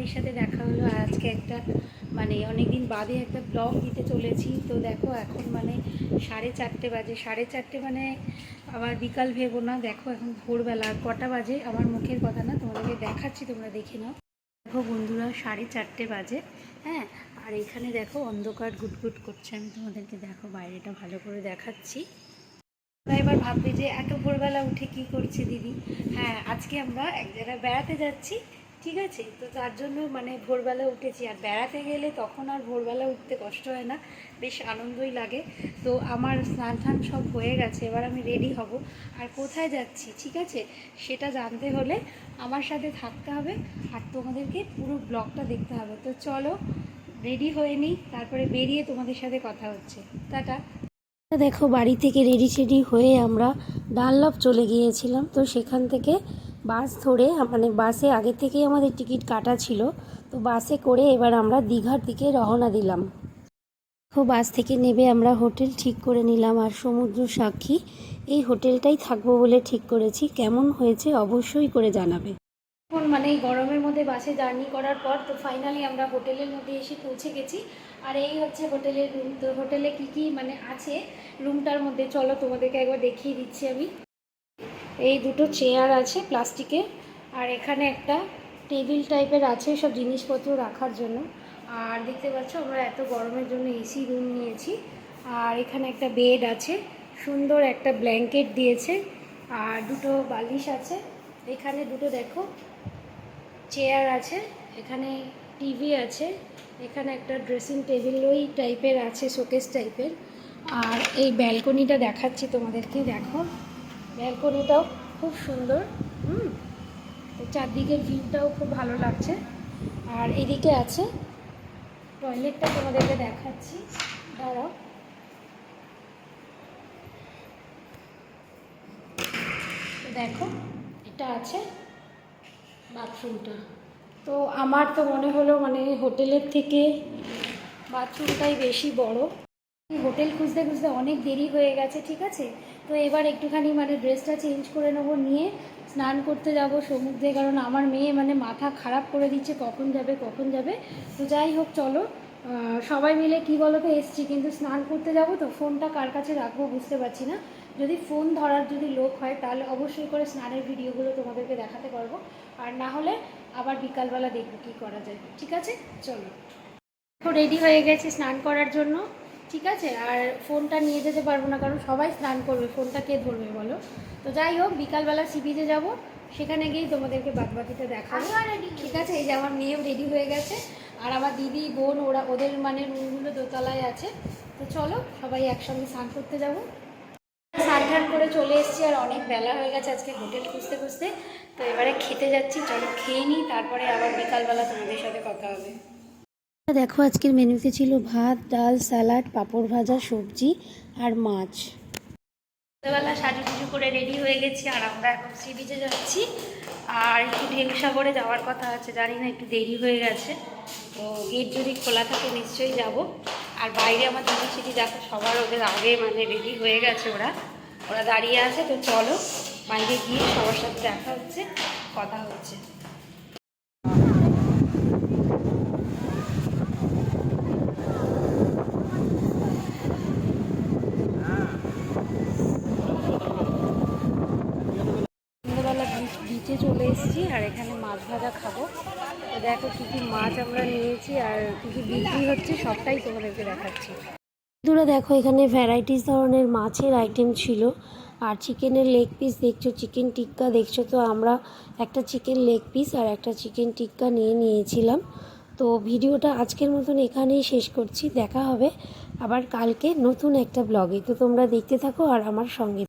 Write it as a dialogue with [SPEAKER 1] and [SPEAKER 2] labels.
[SPEAKER 1] তোমাদের সাথে দেখা হলো। আর আজকে একটা মানে অনেক দিন বাদে একটা ব্লগ দিতে চলেছি। তো দেখো এখন মানে 4:30 বাজে। 4:30 মানে আবার বিকাল ভেবো না, দেখো এখন ভোরবেলা। আর কটা বাজে আমার মুখের কথা না, তোমাদেরকে দেখাচ্ছি, তোমরা দেখে নাও। দেখো বন্ধুরা 4:30 বাজে। হ্যাঁ, আর এখানে দেখো অন্ধকার গুটগুট করছে। আমি তোমাদেরকে দেখো বাইরেটা ভালো করে দেখাচ্ছি। এবার ভাববে যে এত ভোরবেলা উঠে কি করছে দিদি। হ্যাঁ, আজকে আমরা এক জায়গায় বেড়াতে যাচ্ছি, ঠিক আছে। তো তার জন্য মানে ভোরবেলা উঠেছি। আর বেড়াতে গেলে তখন আর ভোরবেলা উঠতে কষ্ট হয় না, বেশ আনন্দই লাগে। তো আমার স্নান টান সব হয়ে গেছে, এবার আমি রেডি হব। আর কোথায় যাচ্ছি ঠিক আছে, সেটা জানতে হলে আমার সাথে থাকতে হবে আর তোমাদেরকে পুরো ব্লগটা দেখতে হবে। তো চলো রেডি হয়ে নিই, তারপরে বেরিয়ে তোমাদের সাথে কথা হচ্ছে। টাটা। দেখো বাড়ি থেকে রেডি সেডি হয়ে আমরা ডানলপ চলে গিয়েছিলাম। তো সেখান থেকে বাস ধরে মানে বাসে আগে থেকেই আমাদের টিকিট কাটা ছিল। তো বাসে করে এবার আমরা দীঘার দিকে রওনা দিলাম। তো বাস থেকে নেমে আমরা হোটেল ঠিক করে নিলাম। আর সমুদ্র সাক্ষী এই হোটেলটাই থাকবো বলে ঠিক করেছি। কেমন হয়েছে অবশ্যই করে জানাবে। এখন মানে এই গরমের মধ্যে বাসে জার্নি করার পর তো ফাইনালি আমরা হোটেলের মধ্যে এসে পৌঁছে গেছি। আর এই হচ্ছে হোটেলের রুম। তো হোটেলে কি মানে আছে রুমটার মধ্যে, চলো তোমাদেরকে একবার দেখিয়ে দিচ্ছি আমি। এই দুটো চেয়ার আছে প্লাস্টিকের, আর এখানে একটা টেবিল টাইপের আছে সব জিনিসপত্র রাখার জন্য। আর দেখতে পাচ্ছ আমরা এত গরমের জন্য এসি রুম নিয়েছি। আর এখানে একটা বেড আছে, সুন্দর একটা ব্ল্যাঙ্কেট দিয়েছে, আর দুটো বালিশ আছে। এখানে দুটো দেখো চেয়ার আছে, এখানে টিভি আছে, এখানে একটা ড্রেসিং টেবিল ওই টাইপের আছে, শোকেস টাইপের। আর এই ব্যালকনিটা দেখাচ্ছি তোমাদেরকে, দেখো ব্যালকনিটাও খুব সুন্দর। চারদিকের ভিউটাও খুব ভালো লাগছে। আর এদিকে আছে টয়লেটটা, তোমাদেরকে দেখাচ্ছি, দাঁড়াও। দেখো এটা আছে বাথরুমটা। তো আমার তো মনে হলো মানে হোটেলের থেকে বাথরুমটাই বেশি বড়। হোটেল খুঁজতে খুঁজতে অনেক দেরি হয়ে গেছে, ঠিক আছে। তো এবার একটুখানি মানে ড্রেসটা চেঞ্জ করে নেবো, নিয়ে স্নান করতে যাব সমুদ্রে। কারণ আমার মেয়ে মানে মাথা খারাপ করে দিচ্ছে কখন যাবে কখন যাবে। তো যাই হোক চলো, সবাই মিলে কি বলো তো এসছি, কিন্তু স্নান করতে যাব তো ফোনটা কার কাছে রাখবো বুঝতে পারছি না। যদি ফোন ধরার যদি লোক হয় তাহলে অবশ্যই করে স্নানের ভিডিওগুলো তোমাদেরকে দেখাতে পারবো। আর না হলে আবার বিকালবেলা দেখবো কী করা যায়, ঠিক আছে। চলো এখন রেডি হয়ে গেছি স্নান করার জন্য, ঠিক আছে। আর ফোনটা নিয়ে যেতে পারবো না, কারণ সবাই স্নান করবে, ফোনটা কে ধরবে বলো। তো যাই হোক বিকালবেলা সি বিচে যাবো, সেখানে গিয়েই তোমাদেরকে বাদবাকিটা দেখাবো, ঠিক আছে। এই যে আমার মেয়েও রেডি হয়ে গেছে, আর আমার দিদি বোন ওরা ওদের মানে রুমগুলো দোতলায় আছে। তো চলো সবাই একসঙ্গে স্নান করতে যাবো। স্নান টান করে চলে এসেছি, আর অনেক বেলা হয়ে গেছে আজকে হোটেল খুঁজতে খুঁজতে। তো এবারে খেতে যাচ্ছি, চলো খেয়ে নিই, তারপরে আবার বিকালবেলা তোমাদের সাথে কথা হবে। দেখো আজকের মেনুতে ছিল ভাত, ডাল, স্যালাড, পাঁপড় ভাজা, সবজি আর মাছ। সন্ধ্যাবেলা সাজুগুজু করে রেডি হয়ে গেছি, আর আমরা এখন সি বিচে যাচ্ছি। আর একটু ঢেউসাগরে যাওয়ার কথা আছে, জানি না একটু দেরি হয়ে গেছে। তো গেট যদি খোলা থাকে নিশ্চয়ই যাব। আর বাইরে আমার দিদি সিটি দেখো সবার ওদের আগে মানে রেডি হয়ে গেছে, ওরা ওরা দাঁড়িয়ে আছে। তো চলো বাইরে গিয়ে সবার সাথে দেখা হচ্ছে, কথা হচ্ছে। সন্ধ্যাবেলা বিচে চলে এসেছি, আর এখানে মাছ ভাজা খাবো। তো দেখো কী কী মাছ আমরা নিয়েছি আর কী কী বিক্রি হচ্ছে সবটাই তোমাদেরকে দেখাচ্ছি। বন্ধুরা দেখো এখানে ভ্যারাইটিস ধরনের মাছের আইটেম ছিল। আর চিকেনের লেগ পিস দেখছো, চিকেন টিক্কা দেখছো। তো আমরা একটা চিকেন লেগ পিস আর একটা চিকেন টিক্কা নিয়েছিলাম। তো ভিডিওটা আজকের মতন এখানেই শেষ করছি, দেখা হবে আবার কালকে নতুন একটা ব্লগে। তো তোমরা দেখতে থাকো আর আমার সঙ্গে।